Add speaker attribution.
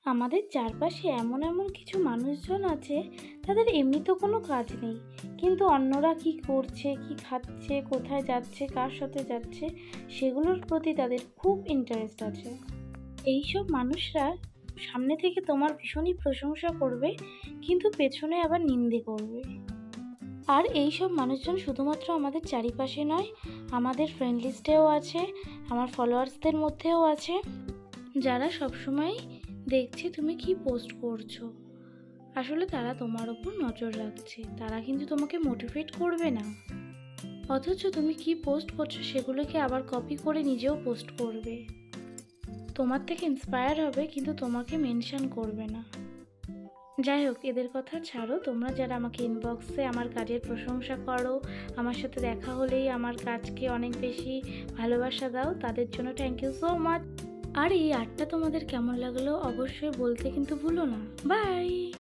Speaker 1: আমাদের চারপাশে এমন এমন কিছু মানুষজন আছে, তাদের এমনিতেও কোনো কাজ নেই, কিন্তু অন্যরা কি করছে, কি খাচ্ছে, কোথায় যাচ্ছে, কার সাথে যাচ্ছে, সেগুলোর প্রতি তাদের খুব ইন্টারেস্ট আছে। এইসব মানুষরা সামনে থেকে তোমার ভীষণই প্রশংসা করবে, কিন্তু পেছনে আবার নিন্দে করবে। আর এই সব মানুষজন শুধুমাত্র আমাদের চারিপাশে নয়, আমাদের ফ্রেন্ড লিস্টেও আছে, আমার ফলোয়ার্সদের মধ্যেও আছে, যারা সবসময় দেখছে তুমি কি পোস্ট করছো। আসলে তারা তোমার ওপর নজর রাখছে, তারা কিন্তু তোমাকে মোটিভেট করবে না, অথচ তুমি কি পোস্ট করছো সেগুলোকে আবার কপি করে নিজেও পোস্ট করবে, তোমার থেকে ইন্সপায়ার হবে, কিন্তু তোমাকে মেনশন করবে না। যাই হোক, এদের কথা ছাড়ো। তোমরা যারা আমাকে ইনবক্সে আমার কাজের প্রশংসা করো, আমার সাথে দেখা হলেই আমার কাজকে অনেক বেশি ভালোবাসা দাও, তাদের জন্য থ্যাংক ইউ সো মাচ। আর এই আর্টটা তোমাদের কেমন লাগলো অবশ্যই বলতে কিন্তু ভুলো না। বাই।